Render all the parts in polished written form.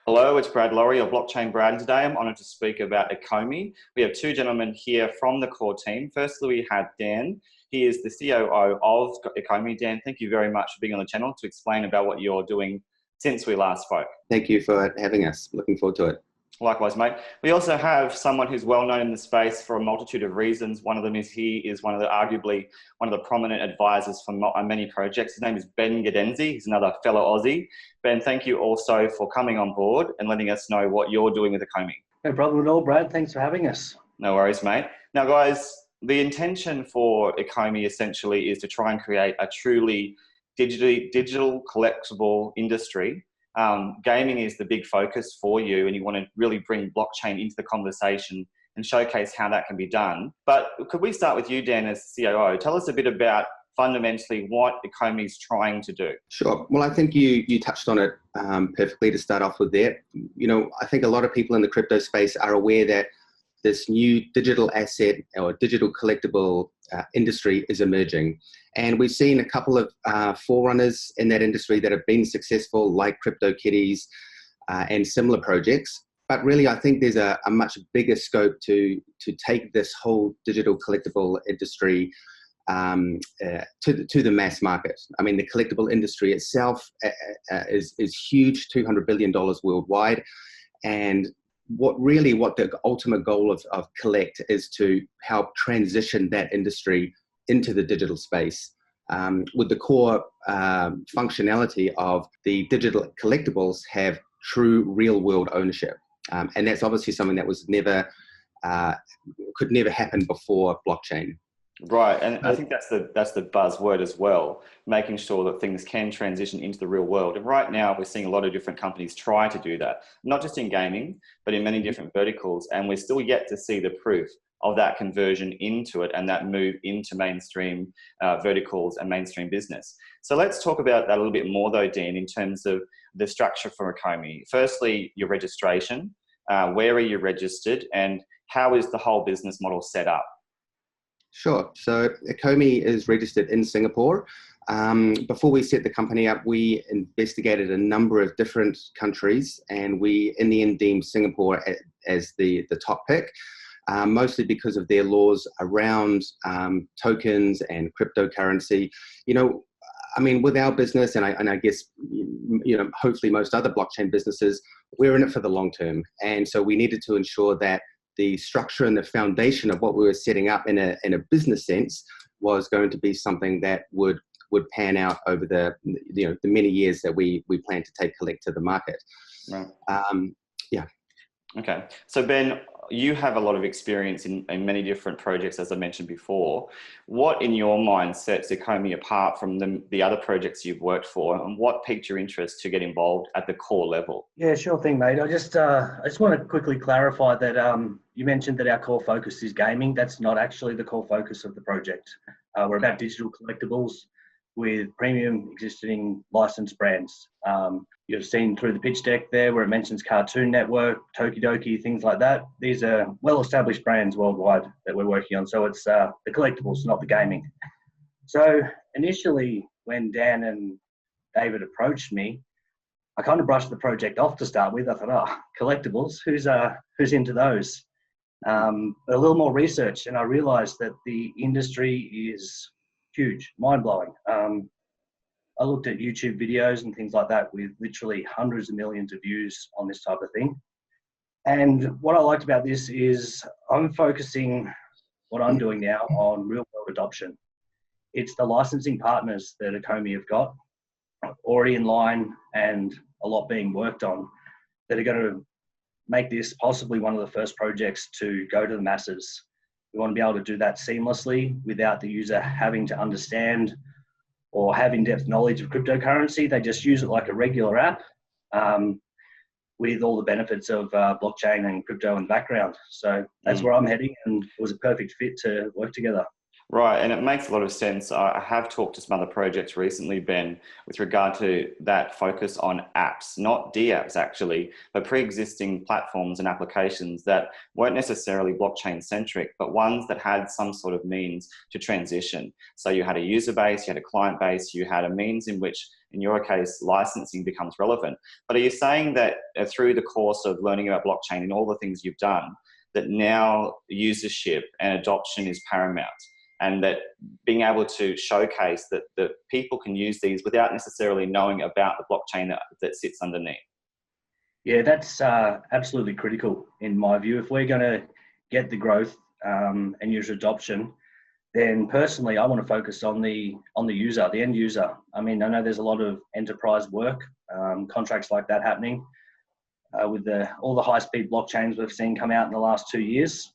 Hello, it's Laurie of BlockchainBrad, and today I'm honoured to speak about Ecomi. We have two gentlemen here from the core team. Firstly, we have Dan. He is the COO of Ecomi. Dan, thank you very much for being on the channel to explain about what you're doing since we last spoke. Thank you for having us. Looking forward to it. Likewise, mate. We also have someone who's well known in the space for a multitude of reasons. One of them is he is arguably one of the prominent advisors for many projects. His name is Benn Godenzi. He's another fellow Aussie. Ben, thank you also for coming on board and letting us know what you're doing with Ecomi. No problem at all, Brad. Thanks for having us. No worries, mate. Now, guys, the intention for Ecomi essentially is to try and create a truly digital collectible industry. Gaming is the big focus for you, and you want to really bring blockchain into the conversation and showcase how that can be done. But could we start with you, Dan, as COO? Tell us a bit about fundamentally what Ecomi is trying to do. Sure. Well, I think you touched on it perfectly to start off with there. You know, I think a lot of people in the crypto space are aware that this new digital asset or digital collectible industry is emerging. And we've seen a couple of forerunners in that industry that have been successful, like CryptoKitties and similar projects. But really, I think there's a much bigger scope to take this whole digital collectible industry to the mass market. I mean, the collectible industry itself is huge, $200 billion worldwide. And what the ultimate goal of Collect is to help transition that industry into the digital space with the core functionality of the digital collectibles have true real world ownership. And that's obviously something that was could never happen before blockchain. Right, and I think that's the buzzword as well, making sure that things can transition into the real world. And right now we're seeing a lot of different companies try to do that, not just in gaming, but in many different verticals. And we're still yet to see the proof of that conversion into it and that move into mainstream verticals and mainstream business. So let's talk about that a little bit more though, Dan, in terms of the structure for Ecomi. Firstly, your registration, where are you registered, and how is the whole business model set up? Sure. So Ecomi is registered in Singapore. Before we set the company up, we investigated a number of different countries, and we in the end deemed Singapore as the top pick, mostly because of their laws around tokens and cryptocurrency. You know, I mean, with our business, and I guess, you know, hopefully most other blockchain businesses, we're in it for the long term. And so we needed to ensure that the structure and the foundation of what we were setting up in a business sense was going to be something that would pan out over the many years that we plan to take Collect to the market. Right. Yeah. Okay. So Ben, you have a lot of experience in many different projects, as I mentioned before. What in your mind sets Ecomi apart from the other projects you've worked for, and what piqued your interest to get involved at the core level? Yeah, sure thing, mate. I just want to quickly clarify that you mentioned that our core focus is gaming. That's not actually the core focus of the project. We're about digital collectibles with premium existing licensed brands. You've seen through the pitch deck there where it mentions Cartoon Network, Tokidoki, things like that. These are well-established brands worldwide that we're working on. So it's the collectibles, not the gaming. So initially, when Dan and David approached me, I kind of brushed the project off to start with. I thought, collectibles, who's into those? A little more research, and I realized that the industry is huge, mind-blowing. I looked at YouTube videos and things like that with literally hundreds of millions of views on this type of thing. And what I liked about this is I'm focusing what I'm doing now on real-world adoption. It's the licensing partners that Ecomi have got already in line and a lot being worked on that are going to make this possibly one of the first projects to go to the masses. We want to be able to do that seamlessly without the user having to understand or have in-depth knowledge of cryptocurrency. They just use it like a regular app with all the benefits of blockchain and crypto in the background. So that's where I'm heading, and it was a perfect fit to work together. Right, and it makes a lot of sense. I have talked to some other projects recently, Ben, with regard to that focus on apps, not DApps actually, but pre-existing platforms and applications that weren't necessarily blockchain-centric, but ones that had some sort of means to transition. So you had a user base, you had a client base, you had a means in which, in your case, licensing becomes relevant. But are you saying that through the course of learning about blockchain and all the things you've done, that now usership and adoption is paramount? And that being able to showcase that people can use these without necessarily knowing about the blockchain that sits underneath. Yeah, that's absolutely critical in my view. If we're going to get the growth and user adoption, then personally, I want to focus on the user, the end user. I mean, I know there's a lot of enterprise work, contracts like that happening with all the high-speed blockchains we've seen come out in the last 2 years.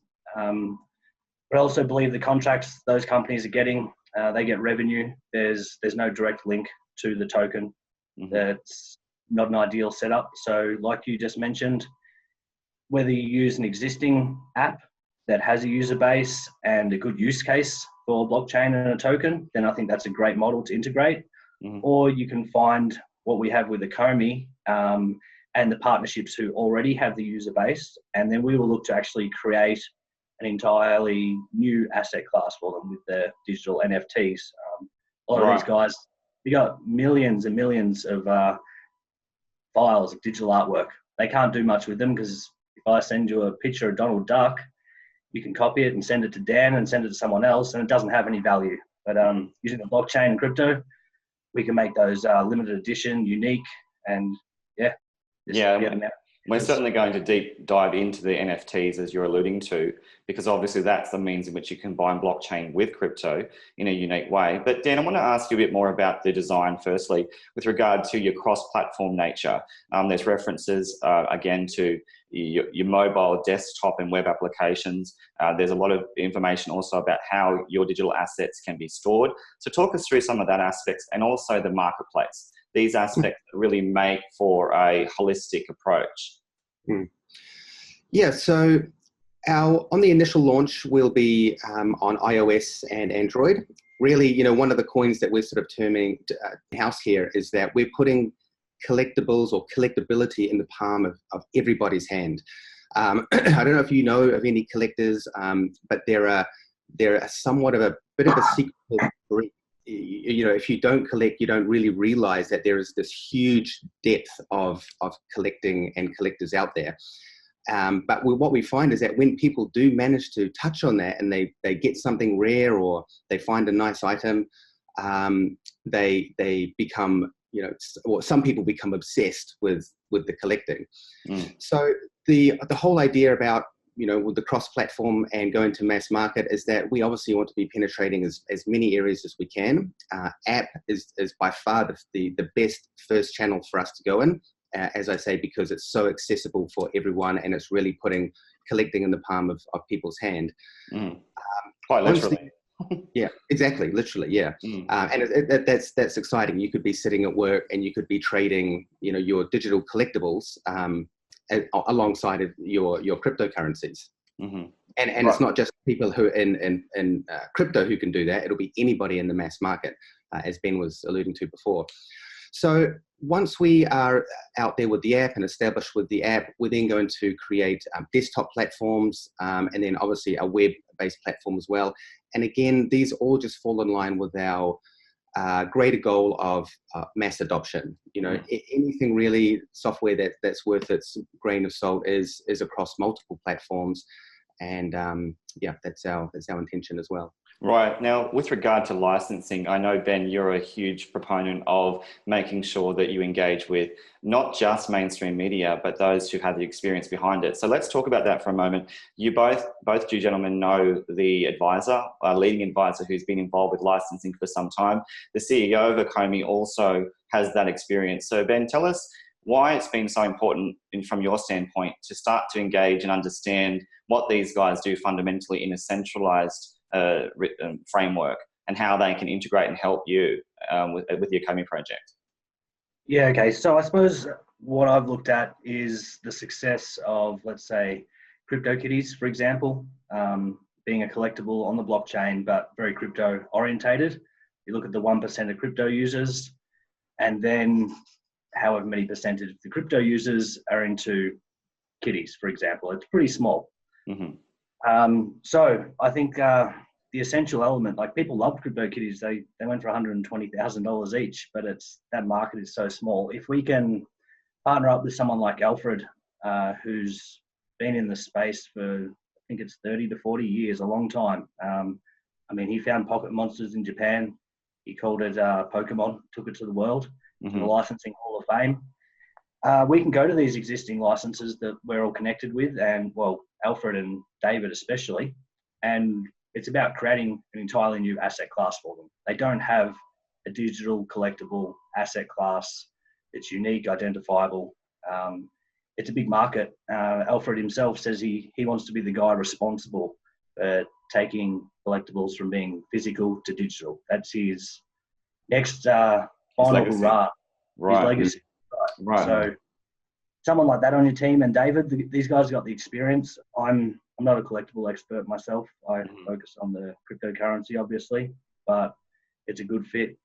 But I also believe the contracts those companies are getting, they get revenue. There's no direct link to the token. Mm-hmm. That's not an ideal setup. So like you just mentioned, whether you use an existing app that has a user base and a good use case for blockchain and a token, then I think that's a great model to integrate. Mm-hmm. Or you can find what we have with Ecomi and the partnerships who already have the user base, and then we will look to actually create an entirely new asset class for them with the digital NFTs. A lot of these guys, you got millions and millions of files of digital artwork. They can't do much with them because if I send you a picture of Donald Duck, you can copy it and send it to Dan and send it to someone else, and it doesn't have any value. But using the blockchain and crypto, we can make those limited edition, unique, and we're certainly going to deep dive into the NFTs as you're alluding to, because obviously that's the means in which you combine blockchain with crypto in a unique way. But Dan, I want to ask you a bit more about the design firstly, with regard to your cross-platform nature. There's references again to your mobile, desktop and web applications. There's a lot of information also about how your digital assets can be stored. So talk us through some of that aspects, and also the marketplace. These aspects really make for a holistic approach. Yeah, so on the initial launch, we'll be on iOS and Android. Really, one of the coins that we're sort of terming house here is that we're putting collectibles or collectability in the palm of everybody's hand. I don't know if you know of any collectors, but they're somewhat of a bit of a secret. If you don't collect, you don't really realize that there is this huge depth of collecting and collectors out there. But what we find is that when people do manage to touch on that and they get something rare or they find a nice item, they become, or some people become obsessed with the collecting. So the whole idea about with the cross-platform and going to mass market is that we obviously want to be penetrating as many areas as we can. App is by far the best first channel for us to go in, as I say, because it's so accessible for everyone and it's really putting collecting in the palm of people's hand. Quite literally. Yeah, exactly, literally, yeah. And that's exciting. You could be sitting at work and you could be trading, your digital collectibles alongside of your cryptocurrencies. And it's not just people who in crypto who can do that. It'll be anybody in the mass market, as Ben was alluding to before. So once we are out there with the app and established with the app, we're then going to create desktop platforms and then obviously a web-based platform as well. And again, these all just fall in line with our greater goal of mass adoption. Anything really software that's worth its grain of salt is across multiple platforms, and that's our intention as well. Right. Now, with regard to licensing, I know, Ben, you're a huge proponent of making sure that you engage with not just mainstream media, but those who have the experience behind it. So let's talk about that for a moment. You both you gentlemen know the advisor, leading advisor who's been involved with licensing for some time. The CEO of Ecomi also has that experience. So Ben, tell us why it's been so important, from your standpoint, to start to engage and understand what these guys do fundamentally in a centralized framework, and how they can integrate and help you with the Ecomi project. Yeah, okay. So I suppose what I've looked at is the success of, let's say, CryptoKitties, for example. being a collectible on the blockchain, but very crypto orientated. You look at the 1% of crypto users, and then however many percentage of the crypto users are into kitties, for example. It's pretty small. So I think the essential element, like people love crypto kitties. They went for $120,000 each, but that market is so small. If we can partner up with someone like Alfred, who's been in the space for, I think it's 30 to 40 years, a long time. I mean, he found pocket monsters in Japan. He called it Pokemon, took it to the world, to the licensing Hall of Fame. We can go to these existing licenses that we're all connected with, and well, Alfred and David especially, and it's about creating an entirely new asset class for them. They don't have a digital collectible asset class that's unique, identifiable. It's a big market. Alfred himself says he wants to be the guy responsible for taking collectibles from being physical to digital. That's his next final hurrah. His legacy. Right. So someone like that on your team, and David, these guys got the experience. I'm not a collectible expert myself. I focus on the cryptocurrency, obviously, but it's a good fit.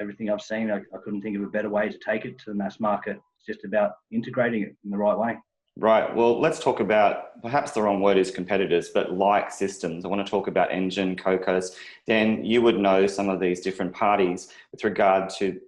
Everything I've seen, I couldn't think of a better way to take it to the mass market. It's just about integrating it in the right way. Right. Well, let's talk about, perhaps the wrong word is competitors, but like systems. I want to talk about Engine, Cocos. Dan, you would know some of these different parties with regard to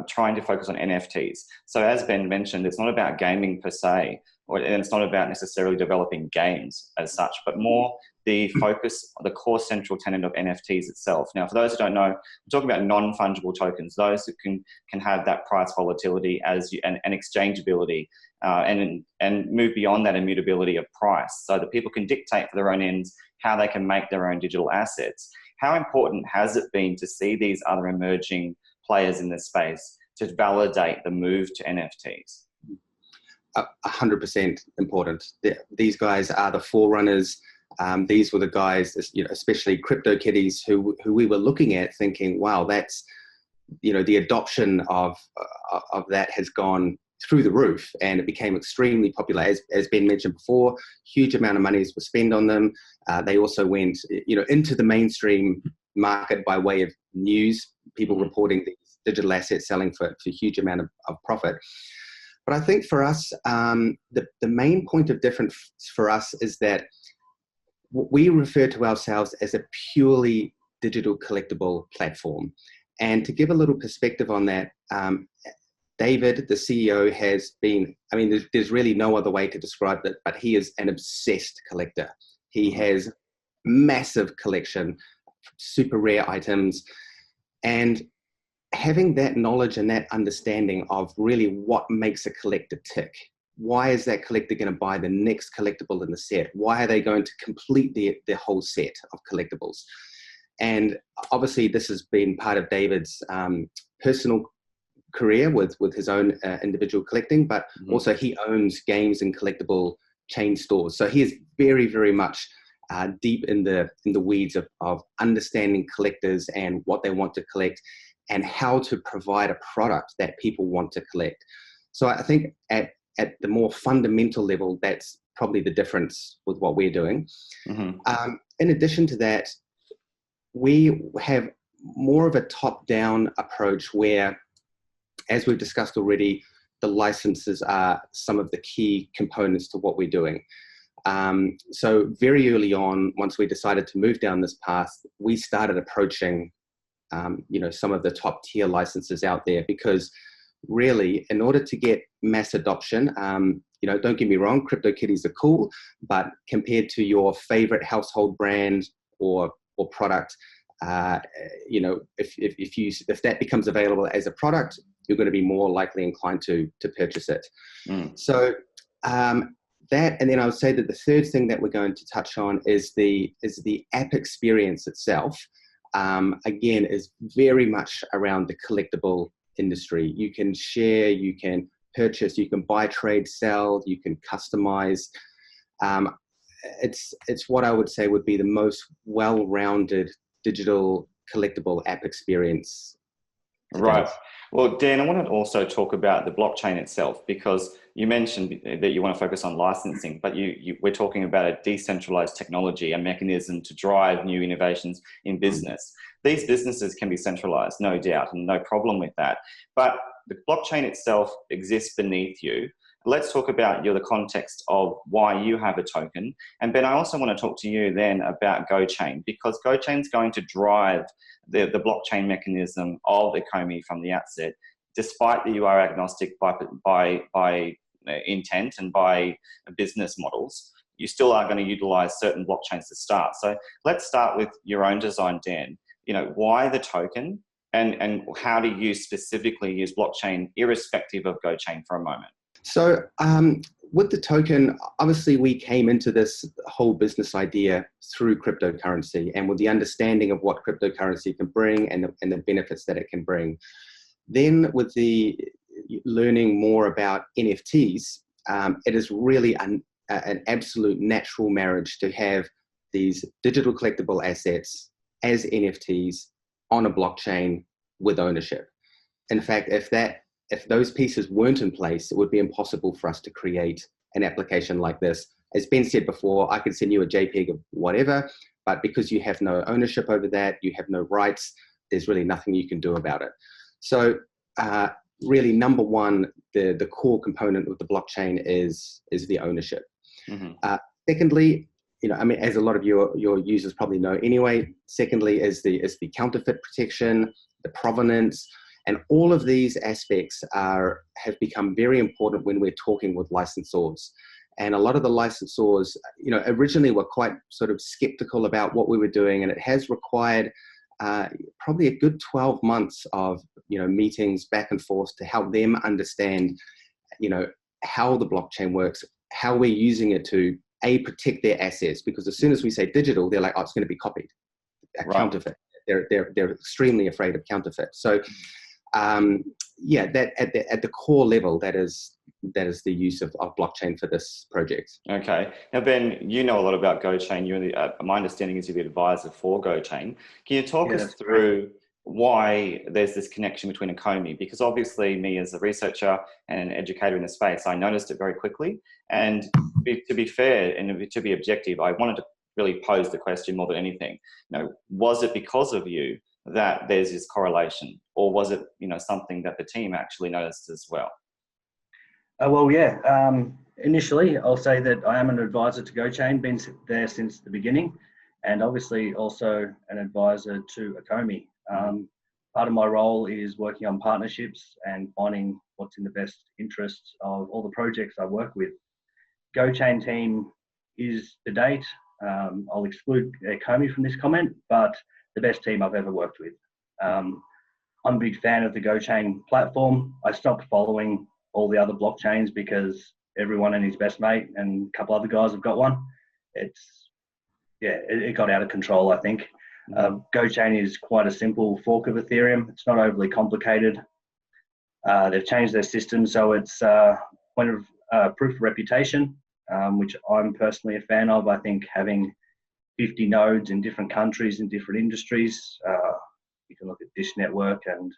trying to focus on NFTs. So as Ben mentioned, it's not about gaming per se, and it's not about necessarily developing games as such, but more the focus, the core central tenet of NFTs itself. Now, for those who don't know, we're talking about non-fungible tokens, those who can have that price volatility and exchangeability, and move beyond that immutability of price, so that people can dictate for their own ends how they can make their own digital assets. How important has it been to see these other emerging players in this space to validate the move to NFTs? 100% important. These guys are the forerunners. These were the guys, especially CryptoKitties, who we were looking at thinking, wow, that's, the adoption of that has gone through the roof, and it became extremely popular. As Ben mentioned before, huge amount of money was spent on them. They also went, into the mainstream market by way of news, people reporting these digital assets selling for a huge amount of profit. But I think for us, the main point of difference for us is that we refer to ourselves as a purely digital collectible platform. And to give a little perspective on that, David, the CEO, has been, there's really no other way to describe it, but he is an obsessed collector. He has massive collection, super rare items, and having that knowledge and that understanding of really what makes a collector tick. Why is that collector going to buy the next collectible in the set? Why are they going to complete their whole set of collectibles? And obviously this has been part of David's personal career with his own individual collecting, but also he owns games and collectible chain stores. So he is very, very much deep in the weeds of understanding collectors and what they want to collect and how to provide a product that people want to collect. So I think at the more fundamental level, that's probably the difference with what we're doing. In addition to that, we have more of a top-down approach where, as we've discussed already, the licenses are some of the key components to what we're doing. So very early on, once we decided to move down this path, we started approaching some of the top tier licenses out there, because really, in order to get mass adoption, don't get me wrong, CryptoKitties are cool, but compared to your favorite household brand or product, if that becomes available as a product, you're going to be more likely inclined to purchase it. So that, and then I would say that the third thing that we're going to touch on is the app experience itself. Again, is very much around the collectible industry. You can share, you can purchase, you can buy, trade, sell, you can customize. It's what I would say would be the most well-rounded digital collectible app experience. Right. Well, Dan, I want to also talk about the blockchain itself, because you mentioned that you want to focus on licensing, but we're talking about a decentralized technology, a mechanism to drive new innovations in business. These businesses can be centralized, no doubt, and no problem with that. But the blockchain itself exists beneath you. Let's talk about the context of why you have a token. And Ben, I also want to talk to you then about GoChain, because GoChain is going to drive the blockchain mechanism of Ecomi from the outset, despite that you are agnostic by intent and by business models. You still are going to utilize certain blockchains to start. So let's start with your own design, Dan. Why the token, and how do you specifically use blockchain irrespective of GoChain for a moment? So with the token, obviously we came into this whole business idea through cryptocurrency and with the understanding of what cryptocurrency can bring and the benefits that it can bring. Then with the learning more about NFTs, it is really an absolute natural marriage to have these digital collectible assets as NFTs on a blockchain with ownership. In fact, if those pieces weren't in place, it would be impossible for us to create an application like this. As Ben said before, I could send you a JPEG of whatever, but because you have no ownership over that, you have no rights, there's really nothing you can do about it. So really, number one, the core component of the blockchain is the ownership. Mm-hmm. Secondly, as a lot of your users probably know anyway, secondly is the counterfeit protection, the provenance, and all of these aspects have become very important when we're talking with licensors. And a lot of the licensors, originally were quite sort of skeptical about what we were doing, and it has required probably a good 12 months of meetings back and forth to help them understand how the blockchain works, how we're using it to protect their assets, because as soon as we say digital, they're like, oh, it's going to be copied, right. Counterfeit. They're extremely afraid of counterfeit. So that at the core level, that is the use of blockchain for this project. Okay. Now, Ben, you know a lot about GoChain. My understanding is you're the advisor for GoChain. Can you talk us through why there's this connection between Ecomi? Because obviously, me as a researcher and an educator in the space, I noticed it very quickly. And to be fair and to be objective, I wanted to really pose the question more than anything. Was it because of you that there's this correlation, or was it something that the team actually noticed as well? Initially I'll say that I am an advisor to GoChain, been there since the beginning, and obviously also an advisor to Ecomi. Part of my role is working on partnerships and finding what's in the best interests of all the projects I work with. GoChain team is, to date, I'll exclude Ecomi from this comment, but the best team I've ever worked with. I'm a big fan of the GoChain platform. I stopped following all the other blockchains because everyone and his best mate and a couple other guys have got one. It got out of control, I think. GoChain is quite a simple fork of Ethereum. It's not overly complicated. They've changed their system, so it's point of proof of reputation, which I'm personally a fan of. I think having 50 nodes in different countries, in different industries, you can look at Dish Network and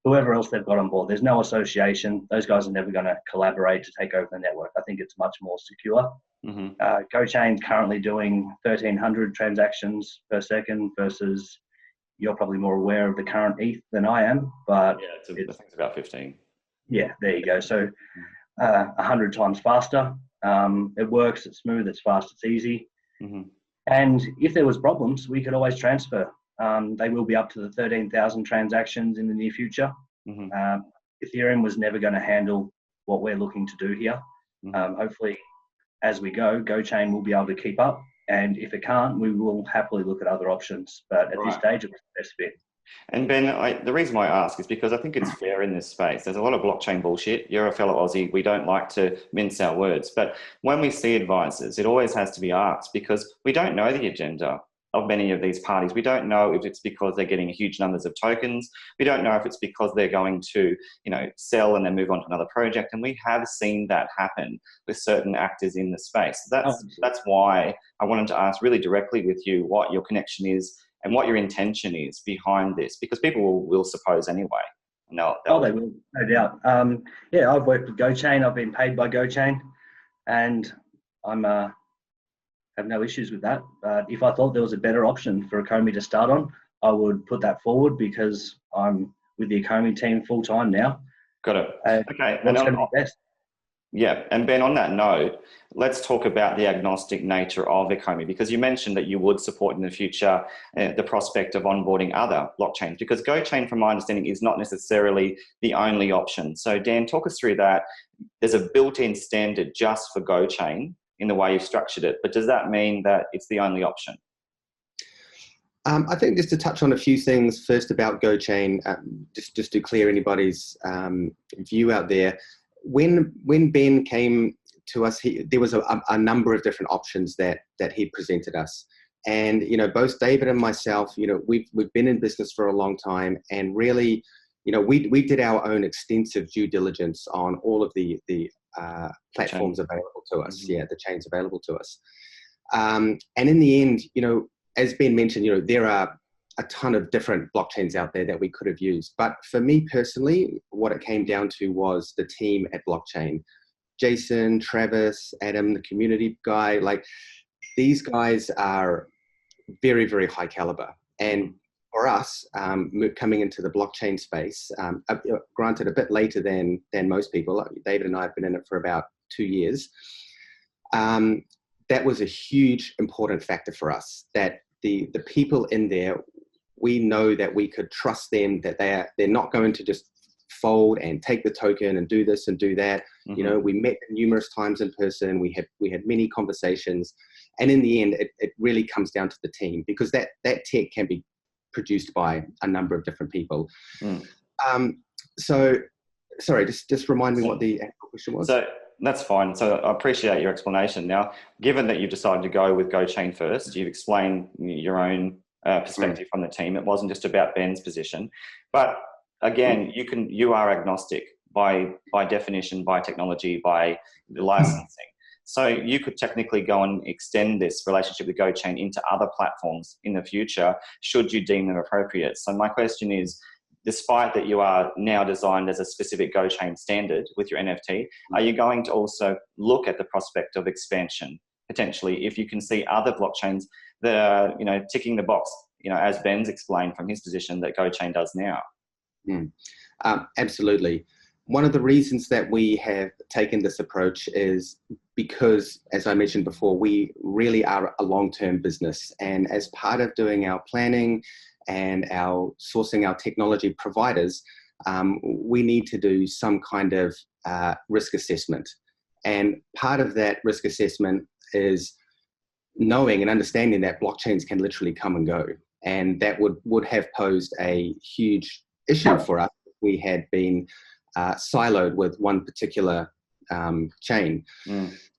whoever else they've got on board. There's no association. Those guys are never going to collaborate to take over the network. I think it's much more secure. Mm-hmm. GoChain's currently doing 1,300 transactions per second versus, you're probably more aware of the current ETH than I am, but I think it's about 15. Yeah, there you go. So 100 times faster. It works, it's smooth, it's fast, it's easy. Mm-hmm. And if there was problems, we could always transfer. They will be up to the 13,000 transactions in the near future. Mm-hmm. Ethereum was never going to handle what we're looking to do here. Mm-hmm. Hopefully, as we go, GoChain will be able to keep up. And if it can't, we will happily look at other options. But at this stage, it was the best fit. And Ben, the reason why I ask is because I think it's fair in this space. There's a lot of blockchain bullshit. You're a fellow Aussie. We don't like to mince our words. But when we see advisors, it always has to be asked, because we don't know the agenda of many of these parties. We don't know if it's because they're getting huge numbers of tokens. We don't know if it's because they're going to, sell and then move on to another project. And we have seen that happen with certain actors in the space. That's why I wanted to ask really directly with you what your connection is and what your intention is behind this, because people will suppose anyway. No, Oh, they will, no doubt. Yeah, I've worked with GoChain. I've been paid by GoChain, and I'm have no issues with that. If I thought there was a better option for Ecomi to start on, I would put that forward because I'm with the Ecomi team full time now. got it. Okay, What's going to be best? Yeah, and Ben, on that note, let's talk about the agnostic nature of Ecomi, because you mentioned that you would support in the future the prospect of onboarding other blockchains, because GoChain, from my understanding, is not necessarily the only option. So Dan, talk us through that. There's a built-in standard just for GoChain in the way you've structured it, but does that mean that it's the only option? I think just to touch on a few things first about GoChain, just to clear anybody's view out there. When Ben came to us, there was a number of different options that he presented us. And, you know, both David and myself, you know, we've been in business for a long time, and really, you know, we did our own extensive due diligence on all of the platforms available to us. Mm-hmm. Yeah, the chains available to us. And in the end, you know, as Ben mentioned, you know, there are a ton of different blockchains out there that we could have used. But for me personally, what it came down to was the team at Blockchain. Jason, Travis, Adam, the community guy, like these guys are very, very high caliber. And for us, coming into the blockchain space, granted a bit later than most people, David and I have been in it for about 2 years. That was a huge, important factor for us, that the people in there, we know that we could trust them, that they're not going to just fold and take the token and do this and do that. Mm-hmm. You know, we met numerous times in person. We had many conversations, and in the end, it really comes down to the team, because that tech can be produced by a number of different people. So, sorry, just remind me what the actual question was. So that's fine. So I appreciate your explanation. Now, given that you've decided to go with GoChain first, you've explained your own perspective from the team. It wasn't just about Ben's position, but again, you are agnostic by definition, by technology, by the licensing. So you could technically go and extend this relationship with GoChain into other platforms in the future, should you deem them appropriate. So my question is, despite that you are now designed as a specific GoChain standard with your NFT, are you going to also look at the prospect of expansion, potentially, if you can see other blockchains that are, you know, ticking the box, you know, as Ben's explained from his position that GoChain does now? Absolutely. One of the reasons that we have taken this approach is because, as I mentioned before, we really are a long-term business. And as part of doing our planning and our sourcing our technology providers, we need to do some kind of risk assessment. And part of that risk assessment is knowing and understanding that blockchains can literally come and go. And that would have posed a huge issue for us if we had been siloed with one particular chain.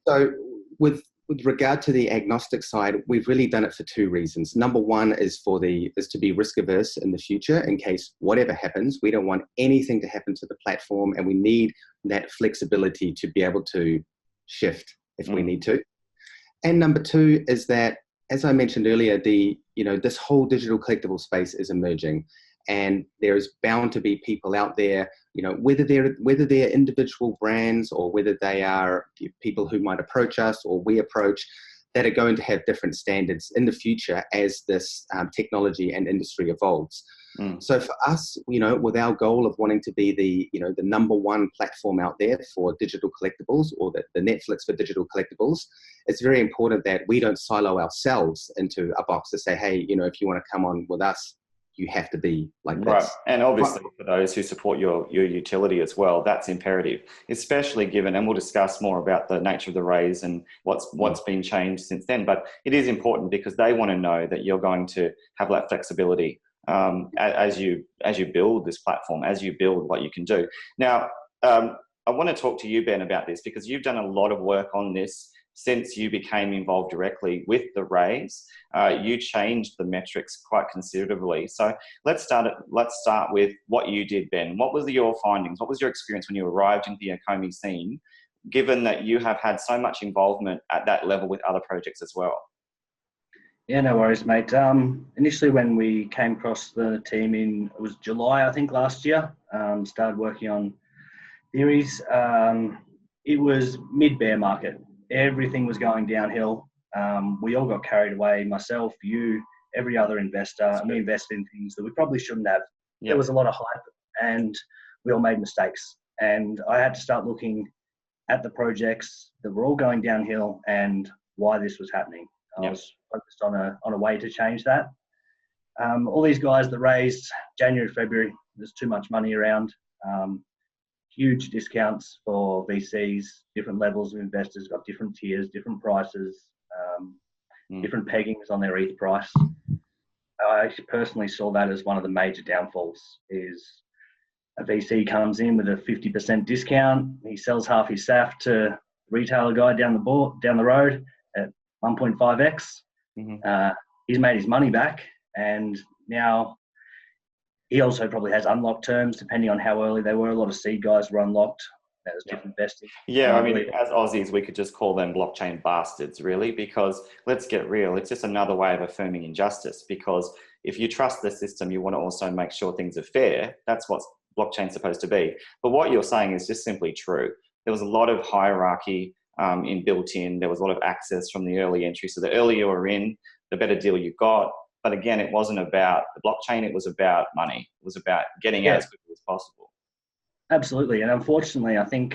So with regard to the agnostic side, we've really done it for two reasons. Number one is to be risk averse in the future, in case whatever happens. We don't want anything to happen to the platform, and we need that flexibility to be able to shift if we need to. And number two is that, as I mentioned earlier, this whole digital collectible space is emerging, and there's bound to be people out there, you know, whether they're individual brands or whether they are people who might approach us or we approach, that are going to have different standards in the future as this technology and industry evolves. So for us, you know, with our goal of wanting to be the number one platform out there for digital collectibles, or the Netflix for digital collectibles, it's very important that we don't silo ourselves into a box to say, hey, you know, if you want to come on with us, you have to be like this. Right. And obviously for those who support your utility as well, that's imperative, especially given, and we'll discuss more about the nature of the raise and what's been changed since then, but it is important because they want to know that you're going to have that flexibility as you build this platform, as you build what you can do. Now, I want to talk to you, Ben, about this, because you've done a lot of work on this since you became involved directly with the raise. You changed the metrics quite considerably. So let's start with what you did, Ben. What was your findings? What was your experience when you arrived into the Ecomi scene, given that you have had so much involvement at that level with other projects as well? Yeah, no worries, mate. Initially, when we came across the team it was July, I think, last year, started working on theories. It was mid-bear market. Everything was going downhill. We all got carried away, myself, you, every other investor, and we invested in things that we probably shouldn't have. Yep. There was a lot of hype and we all made mistakes. And I had to start looking at the projects that were all going downhill and why this was happening. I was focused on a way to change that. All these guys that raised January, February, there's too much money around. Huge discounts for VCs, different levels of investors, got different tiers, different prices, different peggings on their ETH price. I personally saw that as one of the major downfalls. Is a VC comes in with a 50% discount, he sells half his SAF to a retailer guy down the road at 1.5x. He's made his money back, and now he also probably has unlocked terms depending on how early they were. A lot of seed guys were unlocked. That was different vesting. Yeah, I mean, as Aussies, we could just call them blockchain bastards, really, because let's get real. It's just another way of affirming injustice, because if you trust the system, you want to also make sure things are fair. That's what blockchain's supposed to be. But what you're saying is just simply true. There was a lot of hierarchy built in. There was a lot of access from the early entry. So the earlier you were in, the better deal you got. But again, it wasn't about the blockchain. It was about money. It was about getting out as quickly as possible. Absolutely. And unfortunately, I think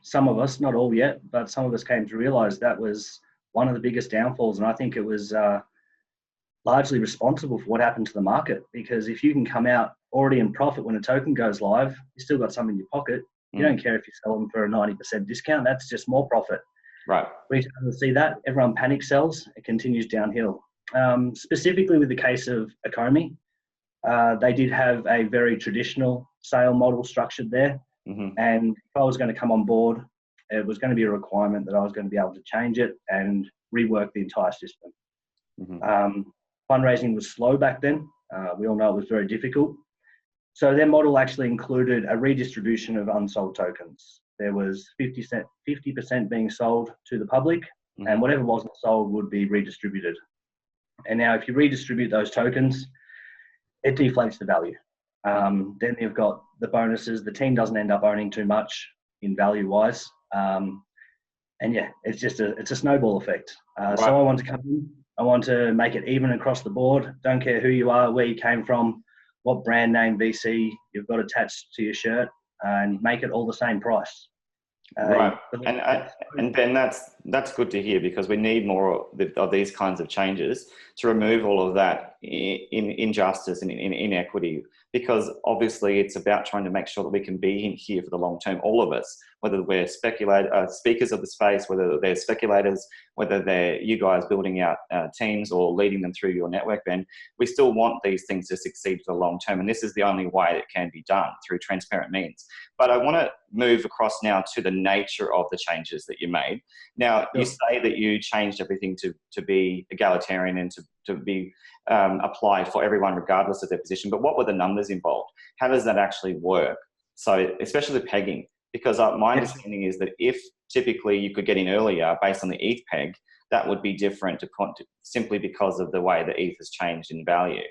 some of us, not all yet, but some of us came to realize that was one of the biggest downfalls. And I think it was largely responsible for what happened to the market. Because if you can come out already in profit when a token goes live, you still got some in your pocket. You don't care if you sell them for a 90% discount. That's just more profit. Right. Retailers see that. Everyone panic sells. It continues downhill. Specifically with the case of Ecomi, they did have a very traditional sale model structured there. And if I was going to come on board, it was going to be a requirement that I was going to be able to change it and rework the entire system. Fundraising was slow back then. We all know it was very difficult. So their model actually included a redistribution of unsold tokens. There was 50% being sold to the public, and whatever wasn't sold would be redistributed. And now if you redistribute those tokens, it deflates the value. Then you've got the bonuses. The team doesn't end up owning too much in value-wise. And yeah, it's a snowball effect. Right. So I want to come in. I want to make it even across the board. Don't care who you are, where you came from, what brand name VC you've got attached to your shirt, and make it all the same price. Right. And Ben, that's good to hear, because we need more of these kinds of changes to remove all of that injustice and inequity, because obviously it's about trying to make sure that we can be in here for the long term, all of us, whether we're speakers of the space, whether they're speculators, whether they're you guys building out teams or leading them through your network, Ben. We still want these things to succeed for the long term, and this is the only way it can be done, through transparent means. But I want to move across now to the nature of the changes that you made. Now, you say that you changed everything to be egalitarian and to be applied for everyone regardless of their position, but what were the numbers involved? How does that actually work? So especially the pegging, because my understanding is that if typically you could get in earlier based on the ETH peg, that would be different simply because of the way the ETH has changed in value.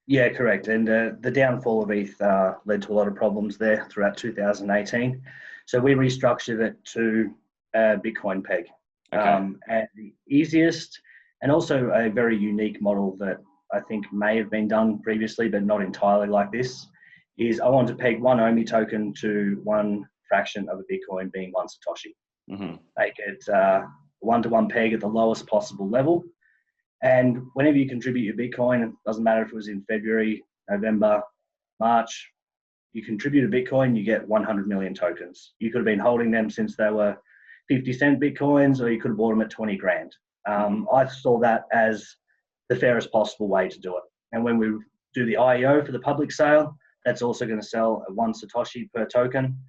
Yeah, correct. And the downfall of ETH led to a lot of problems there throughout 2018. So we restructured it to a Bitcoin peg. And the easiest and also a very unique model that I think may have been done previously, but not entirely like this, is I want to peg one OMI token to one fraction of a Bitcoin, being one Satoshi. Make it one-to-one peg at the lowest possible level. And whenever you contribute your Bitcoin, it doesn't matter if it was in February, November, March, you contribute a Bitcoin, you get 100 million tokens. You could have been holding them since they were 50-cent Bitcoins, or you could have bought them at 20 grand. I saw that as the fairest possible way to do it. And when we do the IEO for the public sale, that's also going to sell at one Satoshi per token.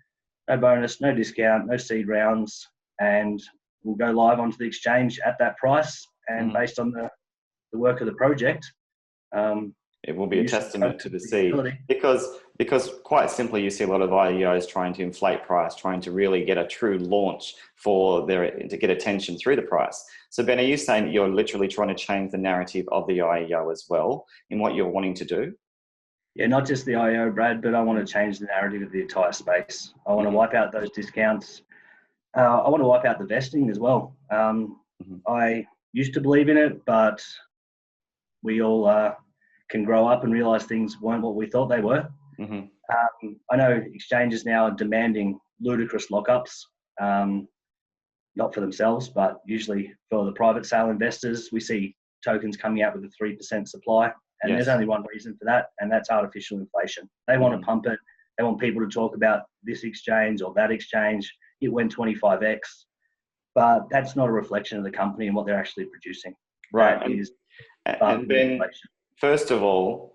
No bonus, no discount, no seed rounds, and we'll go live onto the exchange at that price. And based on the work of the project, It will be a testament to the seed, because quite simply, you see a lot of IEOs trying to inflate price, trying to really get a true launch to get attention through the price. So Ben, are you saying that you're literally trying to change the narrative of the IEO as well in what you're wanting to do? Yeah, not just the IEO, Brad, but I want to change the narrative of the entire space. I want to wipe out those discounts. I want to wipe out the vesting as well. I used to believe in it, but we all can grow up and realize things weren't what we thought they were. I know exchanges now are demanding ludicrous lockups, not for themselves, but usually for the private sale investors. We see tokens coming out with a 3% supply, and there's only one reason for that, and that's artificial inflation. They want to pump it. They want people to talk about this exchange or that exchange. It went 25x, but that's not a reflection of the company and what they're actually producing. Right. And Ben, first of all,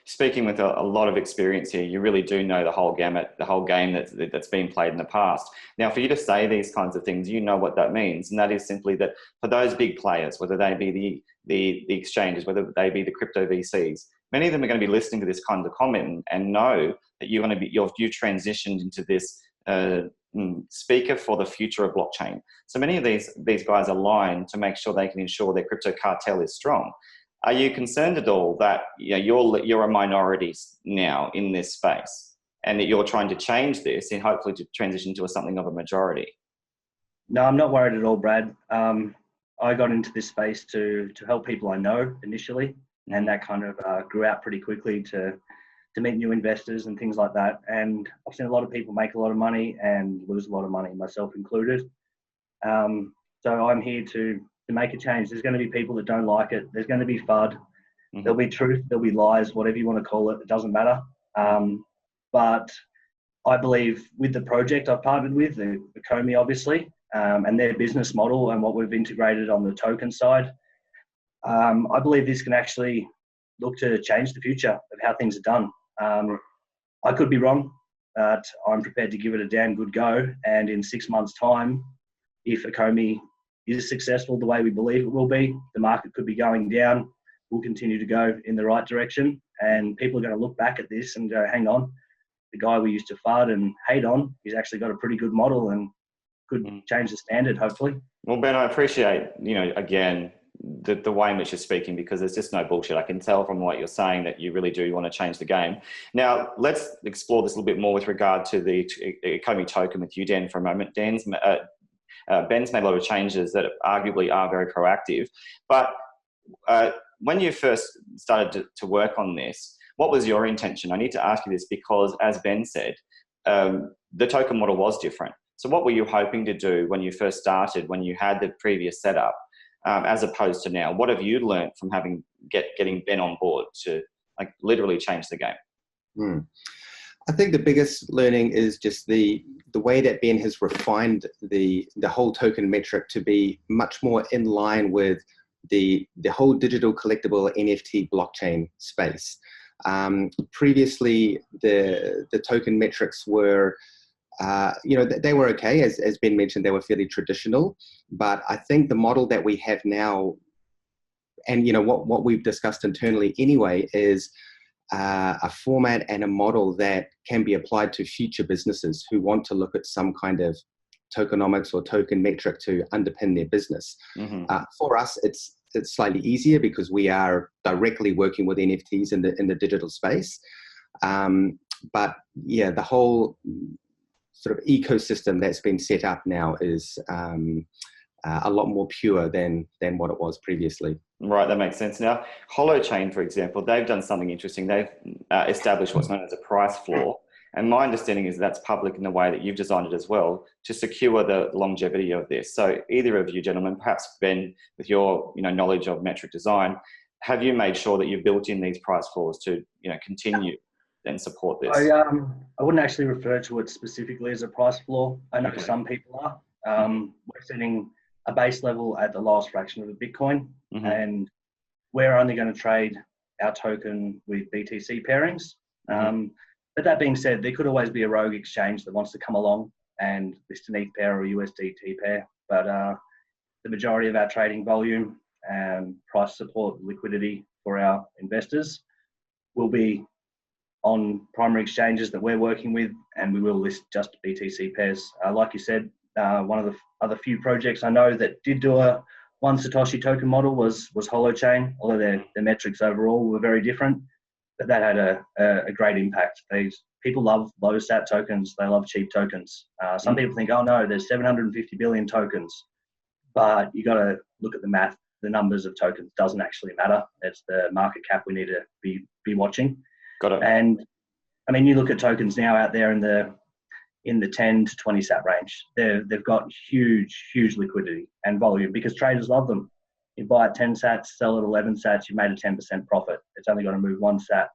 speaking with a lot of experience here, you really do know the whole gamut, the whole game that's been played in the past. Now, for you to say these kinds of things, you know what that means, and that is simply that for those big players, whether they be the exchanges, whether they be the crypto VCs, many of them are going to be listening to this kind of comment and know that you've transitioned into this speaker for the future of blockchain. So many of these guys align to make sure they can ensure their crypto cartel is strong. Are you concerned at all that you're a minority now in this space, and that you're trying to change this and hopefully to transition to something of a majority? No, I'm not worried at all, Brad. I got into this space to help people I know initially, and that kind of grew out pretty quickly to meet new investors and things like that. And I've seen a lot of people make a lot of money and lose a lot of money, myself included. So I'm here to make a change. There's going to be people that don't like it. There's going to be FUD. There'll be truth. There'll be lies, whatever you want to call it. It doesn't matter. But I believe with the project I've partnered with, the Ecomi obviously, and their business model and what we've integrated on the token side, I believe this can actually look to change the future of how things are done. I could be wrong, but I'm prepared to give it a damn good go. And in 6 months' time, if Ecomi is successful the way we believe it will be, the market could be going down. We'll continue to go in the right direction, and people are going to look back at this and go, hang on, the guy we used to FUD and hate on, he's actually got a pretty good model and could change the standard, hopefully. Well, Ben, I appreciate, again, the way in which you're speaking, because there's just no bullshit. I can tell from what you're saying that you really do want to change the game. Now, let's explore this a little bit more with regard to the Ecomi token with you, Dan, for a moment. Ben's made a lot of changes that arguably are very proactive. But when you first started to work on this, what was your intention? I need to ask you this because, as Ben said, the token model was different. So what were you hoping to do when you first started, when you had the previous setup, as opposed to now? What have you learned from getting Ben on board to literally change the game? I think the biggest learning is just the way that Ben has refined the whole token metric to be much more in line with the whole digital collectible NFT blockchain space. Previously, the token metrics were, they were okay. As Ben mentioned, they were fairly traditional. But I think the model that we have now, and what we've discussed internally anyway, is a format and a model that can be applied to future businesses who want to look at some kind of tokenomics or token metric to underpin their business. For us, it's slightly easier because we are directly working with NFTs in the digital space. But yeah, the whole sort of ecosystem that's been set up now is a lot more pure than what it was previously. Right, that makes sense. Now, Holochain, for example, they've done something interesting. They've established what's known as a price floor. And my understanding is that's public in the way that you've designed it as well, to secure the longevity of this. So either of you gentlemen, perhaps Ben, with your knowledge of metric design, have you made sure that you've built in these price floors to continue and support this? I wouldn't actually refer to it specifically as a price floor. I know some people are. We're setting a base level at the lowest fraction of a Bitcoin, and we're only going to trade our token with BTC pairings. But that being said, there could always be a rogue exchange that wants to come along and list an ETH pair or USDT pair. But the majority of our trading volume and price support liquidity for our investors will be on primary exchanges that we're working with, and we will list just BTC pairs. Like you said, one of the other few projects I know that did do a one Satoshi token model was Holochain, although their metrics overall were very different, but that had a great impact. People love low sat tokens. They love cheap tokens. Some people think, oh no, there's 750 billion tokens, but you got to look at the math. The numbers of tokens doesn't actually matter. It's the market cap we need to be watching. Got it. And I mean, you look at tokens now out there in the 10 to 20 sat range. They've got huge liquidity and volume because traders love them. You buy at 10 sats, sell at 11 sats, you made a 10% profit. It's only going to move one sat.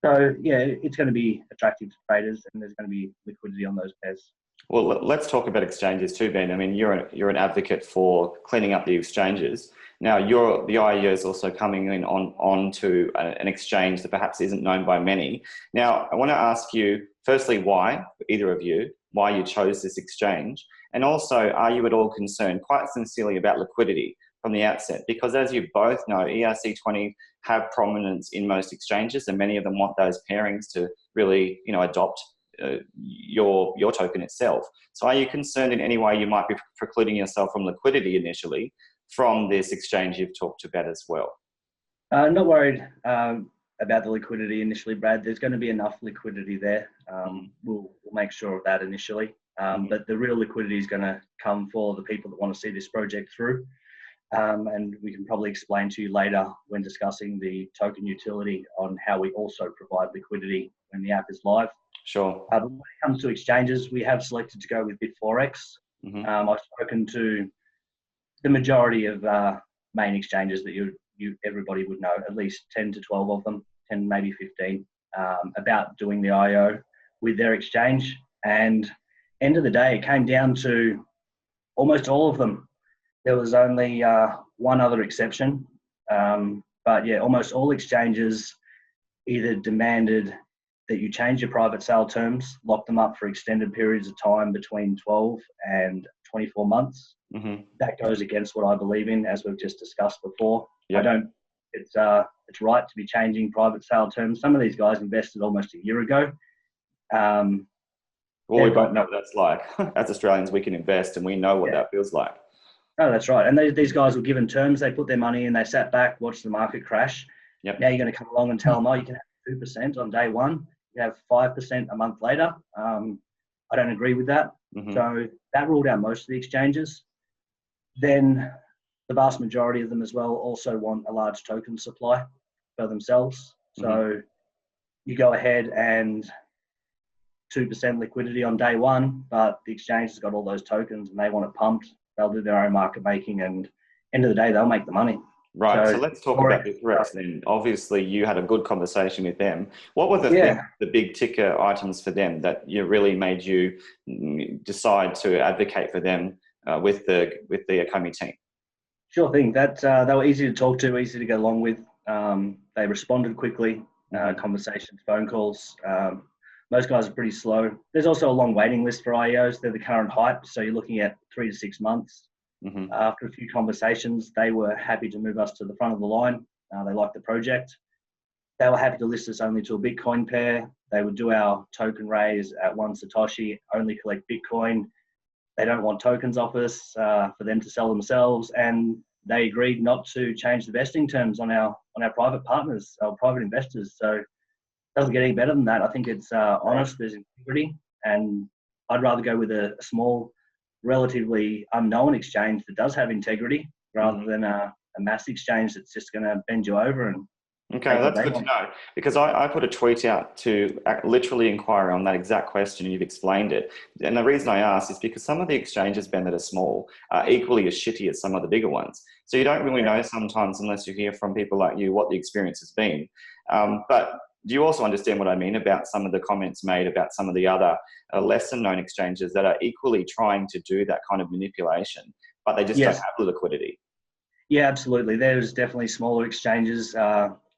So yeah, it's going to be attractive to traders, and there's going to be liquidity on those pairs. Well, let's talk about exchanges too, Ben. I mean, you're an advocate for cleaning up the exchanges. Now, the IEO is also coming in on to an exchange that perhaps isn't known by many. Now, I want to ask you, firstly, why, either of you, why you chose this exchange, and also, are you at all concerned, quite sincerely, about liquidity from the outset? Because as you both know, ERC20 have prominence in most exchanges, and many of them want those pairings to really, adopt your token itself. So are you concerned in any way you might be precluding yourself from liquidity initially from this exchange you've talked about as well? Not worried about the liquidity initially, Brad. There's going to be enough liquidity there. We'll make sure of that initially. But the real liquidity is going to come for the people that want to see this project through. And we can probably explain to you later when discussing the token utility on how we also provide liquidity when the app is live. Sure. But when it comes to exchanges, we have selected to go with Bit4x. I've spoken to the majority of main exchanges that everybody would know, at least 10 to 12 of them, 10, maybe 15, about doing the IO with their exchange. And end of the day, it came down to almost all of them. There was only one other exception. But yeah, almost all exchanges either demanded that you change your private sale terms, lock them up for extended periods of time between 12 and 24 months. That goes against what I believe in, as we've just discussed before. Yep. It's right to be changing private sale terms. Some of these guys invested almost a year ago. Well, we both know what that's like. As Australians, we can invest and we know what that feels like. Oh, that's right. And these guys were given terms. They put their money in, they sat back, watched the market crash. Yep. Now you're going to come along and tell them, oh, you can have 2% on day one. You have 5% a month later. I don't agree with that. So that ruled out most of the exchanges. Then the vast majority of them as well also want a large token supply for themselves. So you go ahead and 2% liquidity on day one, but the exchange has got all those tokens and they want it pumped. They'll do their own market making, and end of the day, they'll make the money. Right. So let's talk about Bit4x then. Obviously, you had a good conversation with them. What were the big ticker items for them that really made you decide to advocate for them with the Ecomi team? Sure thing. That they were easy to talk to, easy to get along with. They responded quickly. Conversations, phone calls. Most guys are pretty slow. There's also a long waiting list for IEOs. They're the current hype, so you're looking at 3 to 6 months. After a few conversations, they were happy to move us to the front of the line. They liked the project. They were happy to list us only to a Bitcoin pair. They would do our token raise at 1 Satoshi, only collect Bitcoin. They don't want tokens off us for them to sell themselves. And they agreed not to change the vesting terms on our private partners, our private investors. So it doesn't get any better than that. I think it's honest, there's integrity, and I'd rather go with a small, relatively unknown exchange that does have integrity rather than a mass exchange that's just going to bend you over. And okay, that's good to know, because I put a tweet out to literally inquire on that exact question, and you've explained it. And the reason I asked is because some of the exchanges, Ben, that are small are equally as shitty as some of the bigger ones. So you don't really know sometimes unless you hear from people like you what the experience has been. But do you also understand what I mean about some of the comments made about some of the other lesser known exchanges that are equally trying to do that kind of manipulation, but they just don't have the liquidity? Yeah, absolutely. There's definitely smaller exchanges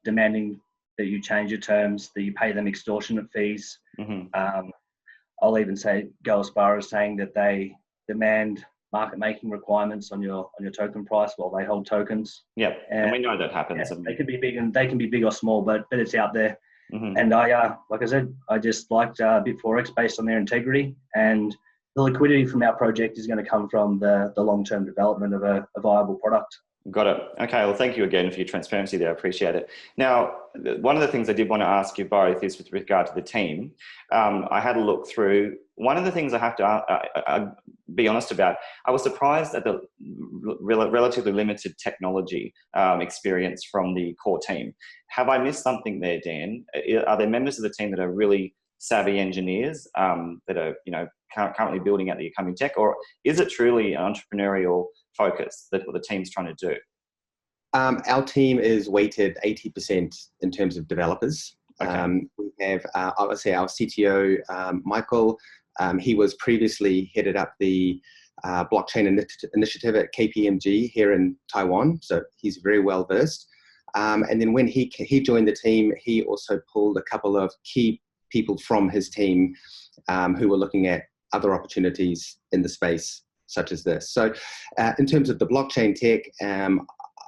demanding that you change your terms, that you pay them extortionate fees. I'll even go as far as saying that they demand market making requirements on your token price while they hold tokens. Yep, and we know that happens. Yeah, they can be big, and they can be big or small, but it's out there. Mm-hmm. And like I said, I just liked Bit4X based on their integrity, and the liquidity from our project is going to come from the long-term development of a viable product. Got it. Okay, well, thank you again for your transparency there. I appreciate it. Now, one of the things I did want to ask you both is with regard to the team. I had a look through. One of the things I have to be honest about, I was surprised at the relatively limited technology experience from the core team. Have I missed something there, Dan? Are there members of the team that are really savvy engineers that are, currently building out the Ecomi tech, or is it truly an entrepreneurial focus that what the team's trying to do? Our team is weighted 80% in terms of developers. Okay. We have, obviously, our CTO, Michael. He was previously headed up the blockchain initiative at KPMG here in Taiwan, so he's very well versed. And then when he joined the team, he also pulled a couple of key people from his team who were looking at other opportunities in the space such as this. So in terms of the blockchain tech,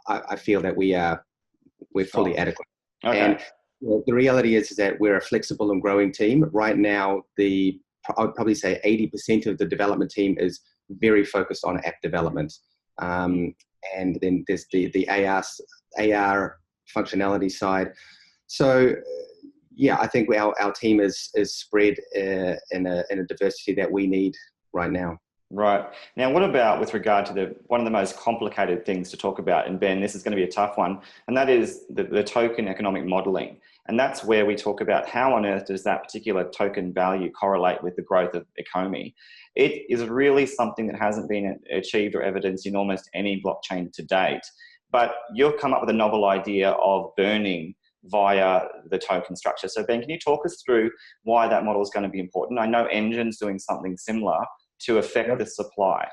I feel that we're fully adequate. Okay. And the reality is that we're a flexible and growing team. Right now, I would probably say 80% of the development team is very focused on app development. And then there's the AR functionality side. So yeah, I think our team is spread in a diversity that we need right now. Right. Now, what about with regard to one of the most complicated things to talk about, and Ben, this is going to be a tough one, and that is the token economic modeling. And that's where we talk about how on earth does that particular token value correlate with the growth of Ecomi. It is really something that hasn't been achieved or evidenced in almost any blockchain to date. But you've come up with a novel idea of burning via the token structure. So Ben, can you talk us through why that model is going to be important? I know Engine's doing something similar to affect the supply.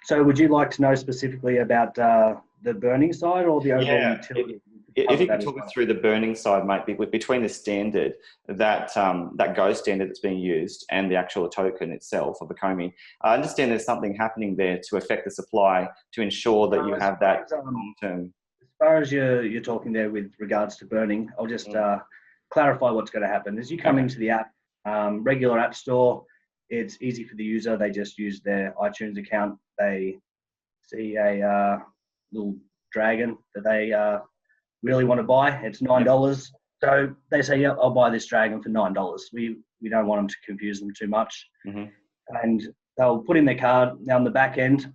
So would you like to know specifically about the burning side or the overall utility? If you could talk us through the burning side, mate, between the standard, that Go standard that's being used and the actual token itself of Ecomi. I understand there's something happening there to affect the supply to ensure that you have that long-term. As far as you're talking there with regards to burning, I'll just clarify what's going to happen. As you come into the app, regular app store, it's easy for the user. They just use their iTunes account. They see a little dragon that they really want to buy. It's $9. So they say, yeah, I'll buy this dragon for $9. We don't want them to confuse them too much. And they'll put in their card. Now on the back end,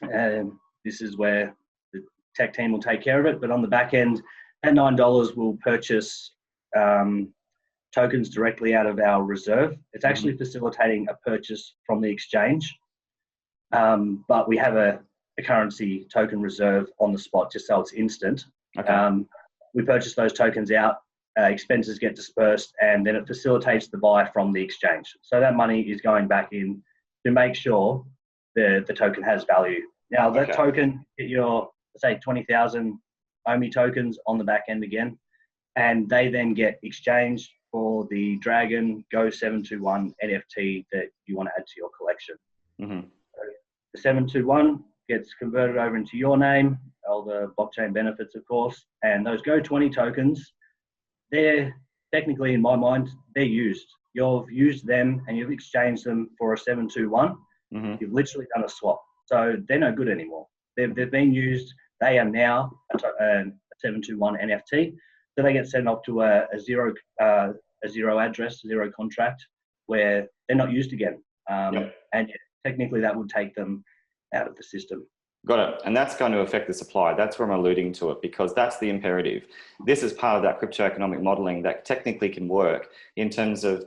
this is where the tech team will take care of it. But on the back end, at $9 will purchase tokens directly out of our reserve. It's actually facilitating a purchase from the exchange. But we have a currency token reserve on the spot just so it's instant. Okay. We purchase those tokens out, expenses get dispersed, and then it facilitates the buy from the exchange. So that money is going back in to make sure the token has value. Now that token, get your, say, 20,000 OMI tokens on the back end again, and they then get exchanged for the Dragon Go 721 NFT that you want to add to your collection. So the 721 gets converted over into your name, all the blockchain benefits, of course, and those Go 20 tokens, they're technically, in my mind, they're used. You've used them and you've exchanged them for a 721. You've literally done a swap. So they're no good anymore. They've been used. They are now a 721 NFT. So they get sent off to a zero address, zero contract, where they're not used again. And technically that would take them out of the system. Got it. And that's going to affect the supply. That's where I'm alluding to it, because that's the imperative. This is part of that crypto economic modeling that technically can work in terms of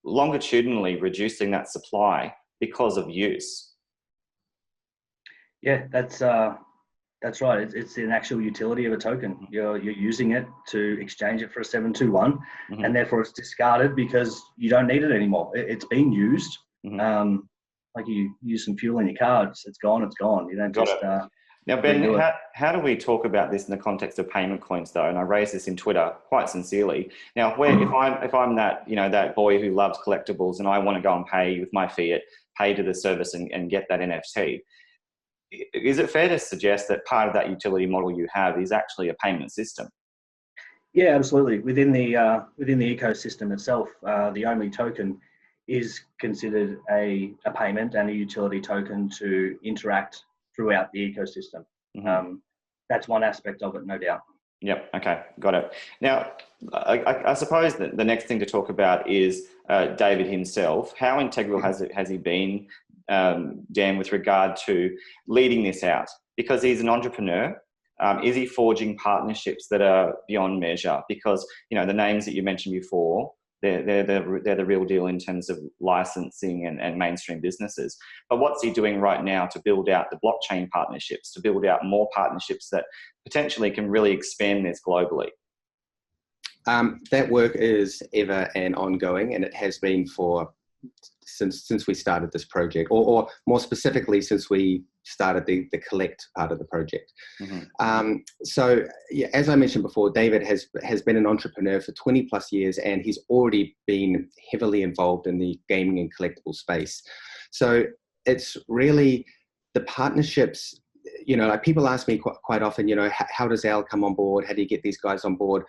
longitudinally reducing that supply because of use. Yeah, that's right. It's an actual utility of a token. You're using it to exchange it for a 721, and therefore it's discarded because you don't need it anymore. It's been used. Like you use some fuel in your car, it's gone. You don't just. Now, Ben, how do we talk about this in the context of payment coins, though? And I raise this in Twitter quite sincerely. Now, if I'm that, you know, that boy who loves collectibles and I want to go and pay with my fiat, pay to the service and get that NFT, is it fair to suggest that part of that utility model you have is actually a payment system? Yeah, absolutely. Within the ecosystem itself, the only token is considered a payment and a utility token to interact throughout the ecosystem. Mm-hmm. That's one aspect of it, no doubt. Yep. Okay. Got it. Now, I suppose that the next thing to talk about is David himself. How integral has he been, Dan, with regard to leading this out? Because he's an entrepreneur. Is he forging partnerships that are beyond measure? Because, you know, the names that you mentioned before, they're the real deal in terms of licensing and mainstream businesses. But what's he doing right now to build out the blockchain partnerships, to build out more partnerships that potentially can really expand this globally? That work is ever and ongoing, and it has been since we started this project, or more specifically, since we started the collect part of the project. Mm-hmm. So, yeah, as I mentioned before, David has been an entrepreneur for 20 plus years, and he's already been heavily involved in the gaming and collectible space. So it's really the partnerships, you know, like people ask me quite often, you know, how does Al come on board? How do you get these guys on board?